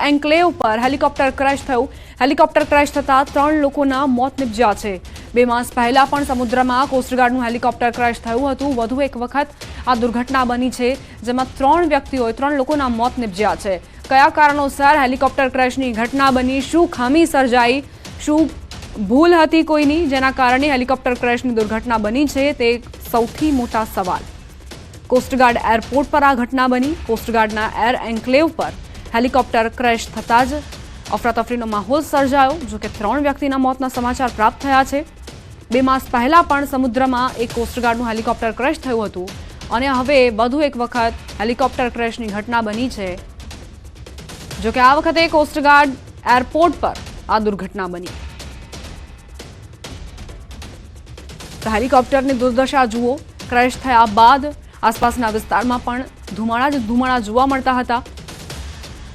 Enclave પર helicopter crash થયું। Helicopter crash થતા 3 લોકોના મોત નિપજ્યા છે। 2 માસ પહેલા પણ સમુદ્રમાં કોસ્ટગાર્ડનું હેલિકોપ્ટર ક્રેશ થયું હતું। વધુ એક વખત આ દુર્ઘટના બની છે, જેમાં 3 લોકોના મોત નિપજ્યા છે। કયા કારણોસર હેલિકોપ્ટર ક્રેશની ઘટના બની, શું ખામી સર્જાઈ, શું ભૂલ હતી કોઈની જેના કારણે હેલિકોપ્ટર ક્રેશની દુર્ઘટના બની છે, તે સૌથી મોટા સવાલ। કોસ્ટગાર્ડ એરપોર્ટ પર આ ઘટના બની। કોસ્ટગાર્ડના એર એન્કલેવ પર હેલિકોપ્ટર ક્રેશ થતાં જ અફરાતફરીનો માહોલ સર્જાયો। જો કે 3 વ્યક્તિના મોતના સમાચાર પ્રાપ્ત થયા છે। 2 માસ પહેલા પણ સમુદ્રમાં એક કોસ્ટગાર્ડનું હેલિકોપ્ટર ક્રેશ થયું હતું અને હવે વધુ એક વખત હેલિકોપ્ટર ક્રેશની ઘટના બની છે। જો કે આ વખતે કોસ્ટગાર્ડ એરપોર્ટ પર આ દુર્ઘટના બની। તો હેલિકોપ્ટરની દુર્દશા જુઓ। ક્રેશ થયા બાદ આસપાસના વિસ્તારમાં પણ ધુમાડા જોવા મળતા હતા।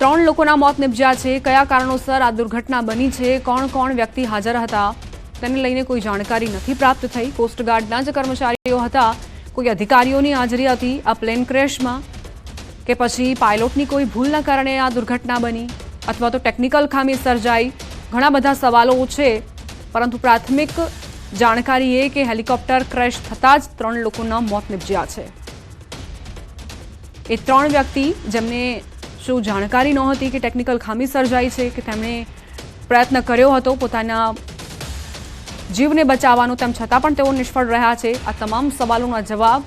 3 લોકોના મોત નિપજ્યા છે। કયા કારણોસર આ દુર્ઘટના બની છે, કોણ વ્યક્તિ હાજર હતા તેને લઈને કોઈ જાણકારી નથી પ્રાપ્ત થઈ। કોસ્ટગાર્ડના જ કર્મચારીઓ હતા, કોઈ અધિકારીઓની હાજરી હતી આ પ્લેન ક્રેશમાં, કે પછી પાયલોટની કોઈ ભૂલના કારણે આ દુર્ઘટના બની અથવા તો ટેકનિકલ ખામી સર્જાઈ? ઘણા બધા સવાલો છે, પરંતુ પ્રાથમિક જાણકારી એ કે હેલિકોપ્ટર ક્રેશ થતાં જ 3 લોકોના મોત નિપજ્યા છે। એ 3 વ્યક્તિ જેમને શું જાણકારી નહોતી કે ટેકનિકલ ખામી સર્જાઈ છે, કે તેમણે પ્રયત્ન કર્યો હતો પોતાના જીવને બચાવવાનો, તેમ છતાં પણ તેઓ નિષ્ફળ રહ્યા છે। આ તમામ સવાલોના જવાબ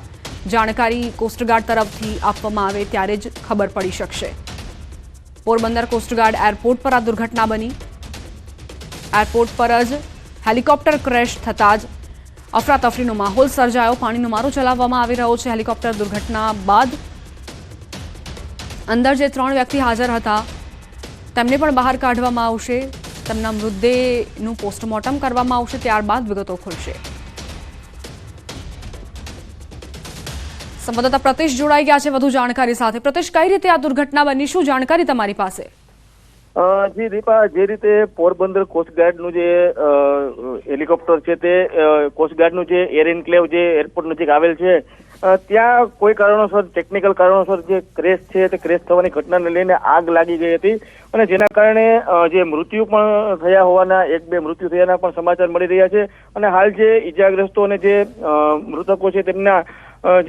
જાણકારી કોસ્ટગાર્ડ તરફથી આપવામાં આવે ત્યારે જ ખબર પડી શકશે। પોરબંદર કોસ્ટગાર્ડ એરપોર્ટ પર આ દુર્ઘટના બની। એરપોર્ટ પર જ હેલિકોપ્ટર ક્રેશ થતાં જ અફરાતફરીનો માહોલ સર્જાયો। પાણીનો મારો ચલાવવામાં આવી રહ્યો છે। હેલિકોપ્ટર દુર્ઘટના બાદ અંદર જે 3 વ્યક્તિ હાજર હતા તેમને પણ બહાર કાઢવામાં આવશે। તેમના મૃતદેહનું પોસ્ટમોર્ટમ કરવામાં આવશે, ત્યારબાદ વિગતો ખુલશે। સંવાદદાતા પ્રતિશ જોડાઈ ગયા છે વધુ જાણકારી સાથે। પ્રતિશ, કઈ રીતે આ દુર્ઘટના બની, શું જાણકારી તમારી પાસે? જી દીપા, જે રીતે પોરબંદર કોસ્ટગાર્ડનું જે હેલિકોપ્ટર છે તે કોસ્ટગાર્ડનું જે એર એન્કલેવ જે એરપોર્ટ નજીક આવેલ છે ત્યાં કોઈ કારણોસર, ટેકનિકલ કારણોસર જે ક્રેશ છે તે ક્રેશ થવાની ઘટનાને લઈને આગ લાગી ગઈ હતી અને જેના કારણે જે મૃત્યુ પણ થયા હોવાના 1-2 મૃત્યુ થયાના પણ સમાચાર મળી રહ્યા છે। અને હાલ જે ઈજાગ્રસ્તો અને જે મૃતકો છે તેમના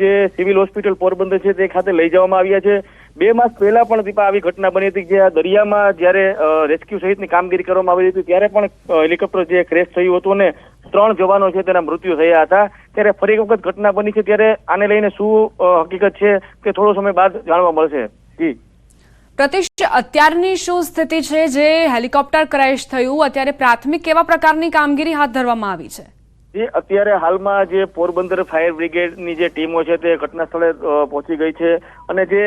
જે સિવિલ હોસ્પિટલ પોરબંદર છે તે ખાતે લઈ જવામાં આવ્યા છે। 2 માસ પહેલા પણ દીપા આવી ઘટના બની હતી કે દરિયામાં જ્યારે રેસ્ક્યુ સહિતની કામગીરી કરવામાં આવી હતી ત્યારે પણ હેલિકોપ્ટર જે ક્રેશ થયું હતું અને 3 જવાનો છે તેના મૃત્યુ થયા હતા। ત્યારે ફરી એક વખત ઘટના બની છે, ત્યારે આને લઈને શું હકીકત છે તે થોડો સમય બાદ જાણવા મળશે। જી પ્રતિશ, અત્યારની શું સ્થિતિ છે? જે હેલિકોપ્ટર ક્રેશ થયું, અત્યારે પ્રાથમિક કેવા પ્રકારની કામગીરી હાથ ધરવામાં આવી છે? અત્યારે હાલમાં જે પોરબંદર ફાયર બ્રિગેડની જે ટીમો છે તે ઘટના સ્થળે પહોંચી ગઈ છે અને જે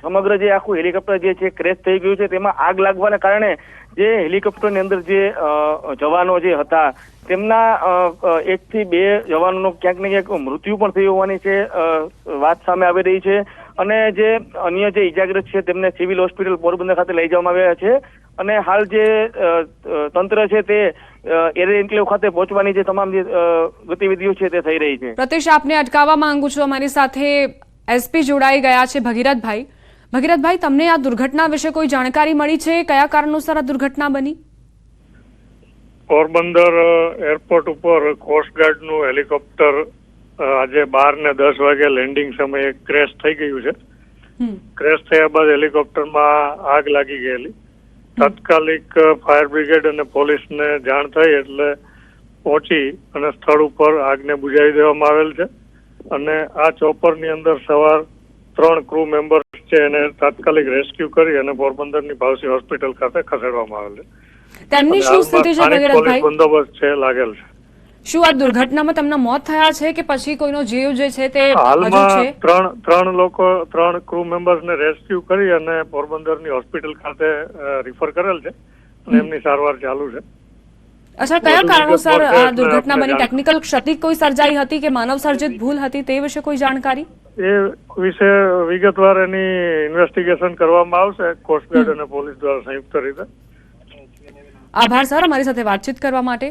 સમગ્ર જે આખું હેલિકોપ્ટર જે છે ક્રેશ થઈ ગયું છે તેમાં આગ લાગવાના કારણે જે હેલિકોપ્ટરની અંદર જે જવાનો જે હતા તેમના 1 થી 2 જવાનોનો ક્યાંક ને ક્યાંક મૃત્યુ પણ થયું હોવાની છે વાત સામે આવી રહી છે અને જે અન્ય જે ઈજાગ્રસ્ત છે તેમને સિવિલ હોસ્પિટલ પોરબંદર ખાતે લઈ જવામાં આવ્યા છે અને હાલ જે તંત્ર છે તે એર એન્કલેવ ખાતે પહોંચવાની જે તમામ જે ગતિવિધિઓ છે તે થઈ રહી છે। પ્રતિશ, આપને અટકાવવા માંગુ છું। અમારી સાથે એસપી જોડાઈ ગયા છે ભગીરથભાઈ। ભગીરથભાઈ, તમને આ દુર્ઘટના વિશે કોઈ જાણકારી મળી છે? કયા કારણોસર આ દુર્ઘટના બની? પોરબંદર એરપોર્ટ ઉપર કોસ્ટગાર્ડનું હેલિકોપ્ટર આજે 12:10 વાગે લેન્ડિંગ સમયે ક્રેશ થઈ ગયું છે। ક્રેશ થયા બાદ હેલિકોપ્ટરમાં આગ લાગી ગયેલી। તાત્કાલિક ફાયર બ્રિગેડ અને પોલીસને જાણ થઈ એટલે પહોંચી અને સ્થળ ઉપર આગને બુઝાવી દેવામાં આવેલ છે અને આ ચોપરની અંદર સવાર 3 ક્રૂ મેમ્બર્સ છે એને તાત્કાલિક રેસ્ક્યુ કરી અને પોરબંદરની ભાવસી હોસ્પિટલ ખાતે ખસેડવામાં આવેલ છે। તેમની શું સ્થિતિ છે ભગીરથભાઈ? બંદોબસ્ત છે લાગેલ છે। શું આ દુર્ઘટનામાં તેમના મોત થયા છે કે પછી કોઈનો જીવ જે છે તે હાલમાં 3 ક્રૂ મેમ્બર્સને રેસ્ક્યુ કરી અને પોરબંદરની હોસ્પિટલ ખાતે રિફર કરેલ છે અને એમની સારવાર ચાલુ છે। અચ્છા, કયા કારણોસર આ દુર્ઘટના બની? ટેકનિકલ ક્ષતિ કોઈ સર્જાઈ હતી કે માનવ સર્જિત ભૂલ હતી, તે વિશે કોઈ જાણકારી? એ વિશે વિગતવાર એની ઇન્વેસ્ટિગેશન કરવામાં આવશે કોસ્ટગાર્ડ અને પોલીસ દ્વારા સંયુક્ત રીતે। આભાર સર, અમારી સાથે વાતચીત કરવા માટે।